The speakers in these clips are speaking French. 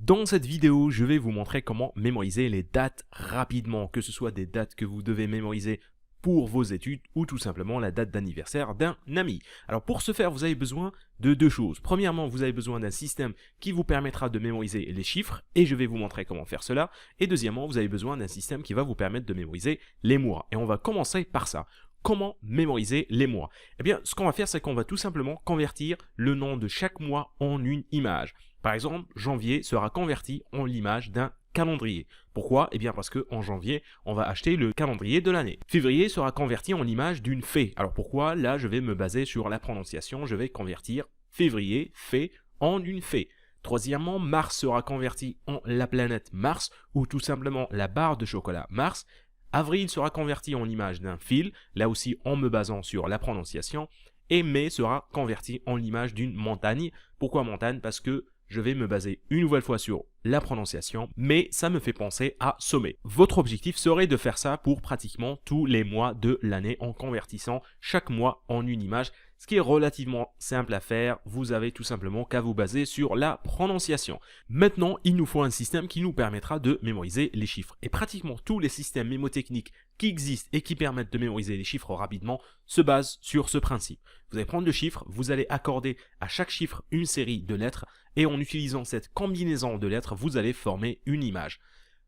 Dans cette vidéo, je vais vous montrer comment mémoriser les dates rapidement, que ce soit des dates que vous devez mémoriser pour vos études ou tout simplement la date d'anniversaire d'un ami. Alors pour ce faire, vous avez besoin de deux choses. Premièrement, vous avez besoin d'un système qui vous permettra de mémoriser les chiffres et je vais vous montrer comment faire cela. Et deuxièmement, vous avez besoin d'un système qui va vous permettre de mémoriser les mois. Et on va commencer par ça. Comment mémoriser les mois? Eh bien, ce qu'on va faire, c'est qu'on va tout simplement convertir le nom de chaque mois en une image. Par exemple, janvier sera converti en l'image d'un calendrier. Pourquoi? Eh bien parce qu'en janvier, on va acheter le calendrier de l'année. Février sera converti en l'image d'une fée. Alors pourquoi? Là, je vais me baser sur la prononciation. Je vais convertir février, fée, en une fée. Troisièmement, mars sera converti en la planète Mars ou tout simplement la barre de chocolat Mars. Avril sera converti en l'image d'un fil, là aussi en me basant sur la prononciation. Et mai sera converti en l'image d'une montagne. Pourquoi montagne? Parce que je vais me baser une nouvelle fois sur la prononciation, mais ça me fait penser à sommet. Votre objectif serait de faire ça pour pratiquement tous les mois de l'année en convertissant chaque mois en une image, ce qui est relativement simple à faire. Vous avez tout simplement qu'à vous baser sur la prononciation. Maintenant, il nous faut un système qui nous permettra de mémoriser les chiffres. Et pratiquement tous les systèmes mémotechniques qui existent et qui permettent de mémoriser les chiffres rapidement se basent sur ce principe. Vous allez prendre le chiffre, vous allez accorder à chaque chiffre une série de lettres et en utilisant cette combinaison de lettres, vous allez former une image.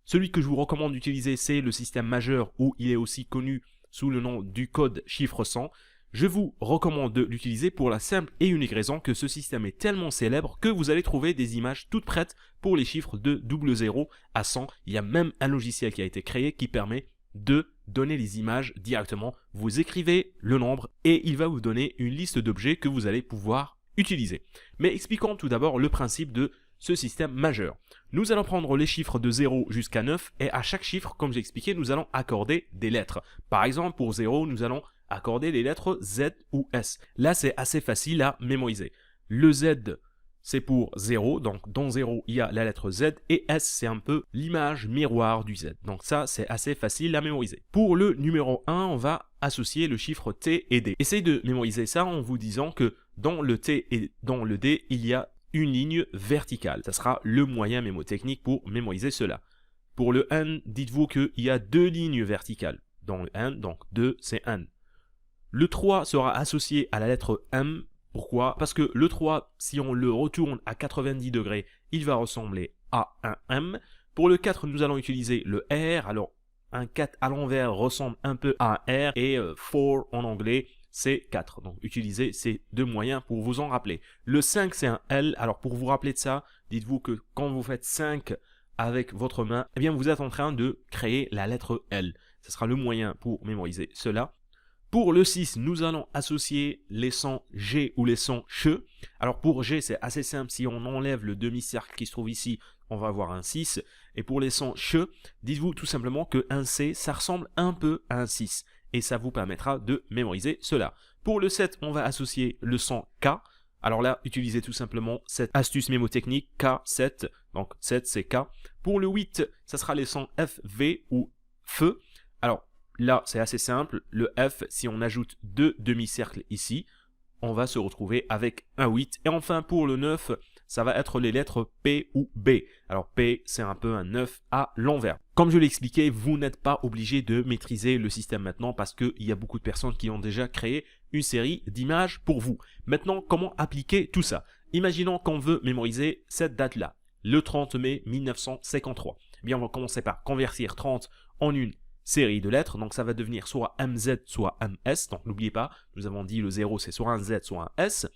Celui que je vous recommande d'utiliser, c'est le système majeur ou il est aussi connu sous le nom du code chiffre 100. Je vous recommande de l'utiliser pour la simple et unique raison que ce système est tellement célèbre que vous allez trouver des images toutes prêtes pour les chiffres de 00 à 100. Il y a même un logiciel qui a été créé qui permet de donner les images directement. Vous écrivez le nombre et il va vous donner une liste d'objets que vous allez pouvoir utiliser. Mais expliquons tout d'abord le principe de ce système majeur. Nous allons prendre les chiffres de 0 jusqu'à 9 et à chaque chiffre, comme j'ai expliqué, nous allons accorder des lettres. Par exemple, pour 0, nous allons accorder les lettres Z ou S. Là, c'est assez facile à mémoriser. Le Z, c'est pour 0, donc dans 0, il y a la lettre Z, et S, c'est un peu l'image miroir du Z. Donc ça, c'est assez facile à mémoriser. Pour le numéro 1, on va associer le chiffre T et D. Essayez de mémoriser ça en vous disant que dans le T et dans le D, il y a une ligne verticale. Ça sera le moyen mémotechnique pour mémoriser cela. Pour le N, dites-vous qu'il y a deux lignes verticales. Dans le N, donc 2, c'est N. Le 3 sera associé à la lettre M. Pourquoi? Parce que le 3, si on le retourne à 90 degrés, il va ressembler à un M. Pour le 4, nous allons utiliser le R. Alors, un 4 à l'envers ressemble un peu à un R. Et 4 en anglais, c'est 4. Donc, utilisez ces deux moyens pour vous en rappeler. Le 5, c'est un L. Alors, pour vous rappeler de ça, dites-vous que quand vous faites 5 avec votre main, eh bien, vous êtes en train de créer la lettre L. Ce sera le moyen pour mémoriser cela. Pour le 6, nous allons associer les sons G ou les sons CHE. Alors pour G, c'est assez simple. Si on enlève le demi-cercle qui se trouve ici, on va avoir un 6. Et pour les sons CHE, dites-vous tout simplement qu'un C, ça ressemble un peu à un 6. Et ça vous permettra de mémoriser cela. Pour le 7, on va associer le son K. Alors là, utilisez tout simplement cette astuce mémotechnique K7. Donc 7, c'est K. Pour le 8, ça sera les sons F, V ou Feu. Alors, là, c'est assez simple. Le F, si on ajoute deux demi-cercles ici, on va se retrouver avec un 8. Et enfin, pour le 9, ça va être les lettres P ou B. Alors, P, c'est un peu un 9 à l'envers. Comme je l'ai expliqué, vous n'êtes pas obligé de maîtriser le système maintenant parce qu'il y a beaucoup de personnes qui ont déjà créé une série d'images pour vous. Maintenant, comment appliquer tout ça? Imaginons qu'on veut mémoriser cette date-là, le 30 mai 1953. Eh bien, on va commencer par convertir 30 en une série de lettres, donc ça va devenir soit MZ, soit MS, donc n'oubliez pas, nous avons dit le 0 c'est soit un Z, soit un S.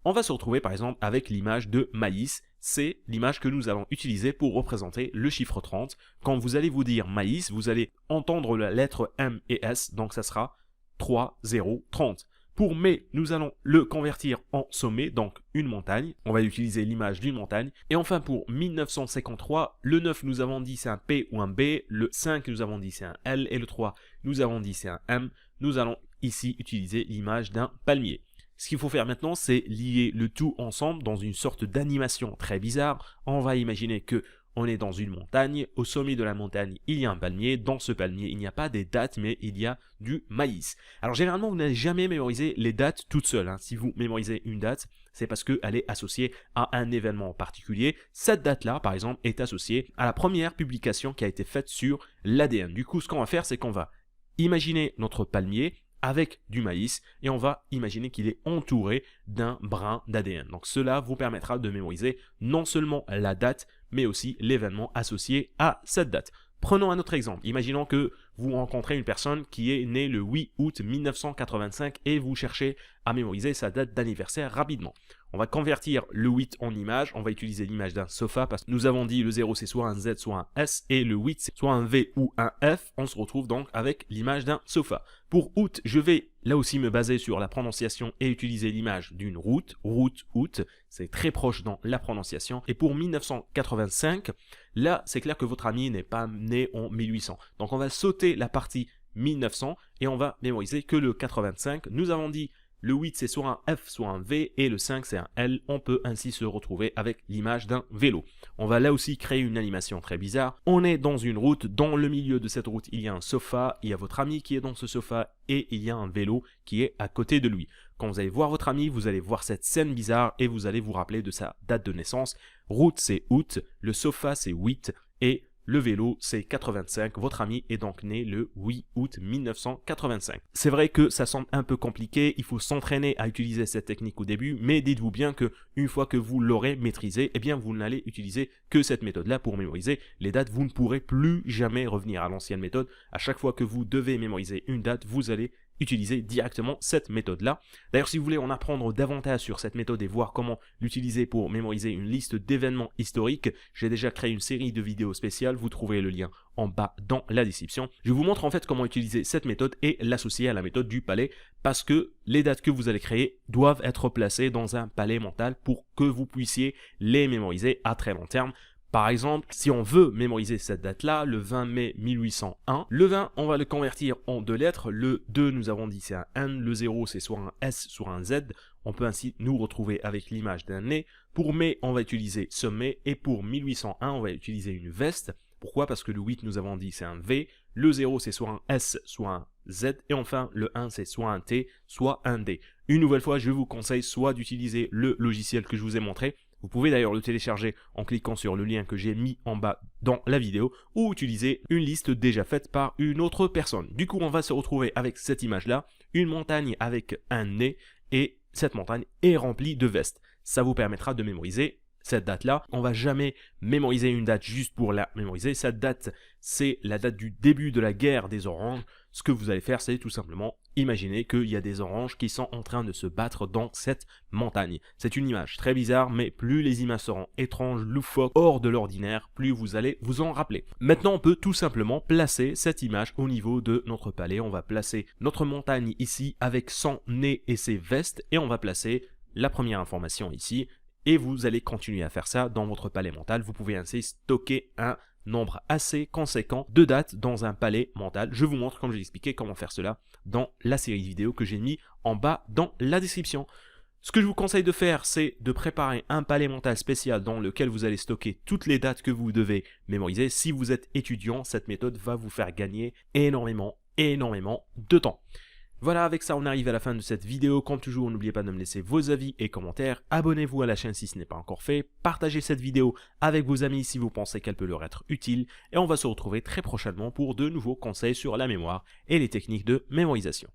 On va se retrouver par exemple avec l'image de maïs, c'est l'image que nous allons utiliser pour représenter le chiffre 30. Quand vous allez vous dire maïs, vous allez entendre la lettre M et S, donc ça sera 3, 0, 30. Pour mai, nous allons le convertir en sommet, donc une montagne. On va utiliser l'image d'une montagne. Et enfin pour 1953, le 9 nous avons dit c'est un P ou un B. Le 5 nous avons dit c'est un L. Et le 3 nous avons dit c'est un M. Nous allons ici utiliser l'image d'un palmier. Ce qu'il faut faire maintenant, c'est lier le tout ensemble dans une sorte d'animation très bizarre. On va imaginer que on est dans une montagne, au sommet de la montagne, il y a un palmier, dans ce palmier, il n'y a pas des dates, mais il y a du maïs. Alors généralement, vous n'allez jamais mémoriser les dates toutes seules. Si vous mémorisez une date, C'est parce qu'elle est associée à un événement particulier. Cette date-là, par exemple, est associée à la première publication qui a été faite sur l'ADN. Du coup, ce qu'on va faire, c'est qu'on va imaginer notre palmier avec du maïs et on va imaginer qu'il est entouré d'un brin d'ADN. Donc cela vous permettra de mémoriser non seulement la date, mais aussi l'événement associé à cette date. Prenons un autre exemple. Imaginons que vous rencontrez une personne qui est née le 8 août 1985 et vous cherchez à mémoriser sa date d'anniversaire rapidement. On va convertir le 8 en image, on va utiliser l'image d'un sofa parce que nous avons dit le 0 c'est soit un Z soit un S et le 8 c'est soit un V ou un F. On se retrouve donc avec l'image d'un sofa. Pour août, je vais là aussi me baser sur la prononciation et utiliser l'image d'une route, août, c'est très proche dans la prononciation. Et pour 1985, là c'est clair que votre ami n'est pas né en 1800. Donc on va sauter la partie 1900 et on va mémoriser que le 85. Nous avons dit le 8 c'est soit un F soit un V et le 5 c'est un L. On peut ainsi se retrouver avec l'image d'un vélo. On va là aussi créer une animation très bizarre. On est dans une route, dans le milieu de cette route il y a un sofa, il y a votre ami qui est dans ce sofa et il y a un vélo qui est à côté de lui. Quand vous allez voir votre ami, vous allez voir cette scène bizarre et vous allez vous rappeler de sa date de naissance. Route c'est août, le sofa c'est 8 et le vélo, c'est 85. Votre ami est donc né le 8 août 1985. C'est vrai que ça semble un peu compliqué. Il faut s'entraîner à utiliser cette technique au début. Mais dites-vous bien que une fois que vous l'aurez maîtrisé, eh bien, vous n'allez utiliser que cette méthode-là pour mémoriser les dates. Vous ne pourrez plus jamais revenir à l'ancienne méthode. À chaque fois que vous devez mémoriser une date, vous allez utiliser directement cette méthode-là. D'ailleurs, si vous voulez en apprendre davantage sur cette méthode et voir comment l'utiliser pour mémoriser une liste d'événements historiques, j'ai déjà créé une série de vidéos spéciales. Vous trouverez le lien en bas dans la description. Je vous montre en fait comment utiliser cette méthode et l'associer à la méthode du palais parce que les dates que vous allez créer doivent être placées dans un palais mental pour que vous puissiez les mémoriser à très long terme. Par exemple, si on veut mémoriser cette date-là, le 20 mai 1801, le 20, on va le convertir en deux lettres. Le 2, nous avons dit c'est un N, le 0, c'est soit un S, soit un Z. On peut ainsi nous retrouver avec l'image d'un nez. Pour mai, on va utiliser ce mai. Et pour 1801, on va utiliser une veste. Pourquoi? Parce que le 8, nous avons dit c'est un V. Le 0, c'est soit un S, soit un Z. Et enfin, le 1, c'est soit un T, soit un D. Une nouvelle fois, je vous conseille soit d'utiliser le logiciel que je vous ai montré. Vous pouvez d'ailleurs le télécharger en cliquant sur le lien que j'ai mis en bas dans la vidéo ou utiliser une liste déjà faite par une autre personne. Du coup, on va se retrouver avec cette image-là, une montagne avec un nez et cette montagne est remplie de vestes. Ça vous permettra de mémoriser cette date-là. On va jamais mémoriser une date juste pour la mémoriser. Cette date, c'est la date du début de la guerre des oranges. Ce que vous allez faire, c'est tout simplement imaginer qu'il y a des oranges qui sont en train de se battre dans cette montagne. C'est une image très bizarre, mais plus les images seront étranges, loufoques, hors de l'ordinaire, plus vous allez vous en rappeler. Maintenant, on peut tout simplement placer cette image au niveau de notre palais. On va placer notre montagne ici avec son nez et ses vestes, et on va placer la première information ici. Et vous allez continuer à faire ça dans votre palais mental. Vous pouvez ainsi stocker un nombre assez conséquent de dates dans un palais mental. Je vous montre, comme je l'ai expliqué, comment faire cela dans la série de vidéos que j'ai mis en bas dans la description. Ce que je vous conseille de faire, c'est de préparer un palais mental spécial dans lequel vous allez stocker toutes les dates que vous devez mémoriser. Si vous êtes étudiant, cette méthode va vous faire gagner énormément de temps. Voilà, avec ça on arrive à la fin de cette vidéo. Comme toujours, n'oubliez pas de me laisser vos avis et commentaires. Abonnez-vous à la chaîne si ce n'est pas encore fait. Partagez cette vidéo avec vos amis si vous pensez qu'elle peut leur être utile. Et on va se retrouver très prochainement pour de nouveaux conseils sur la mémoire et les techniques de mémorisation.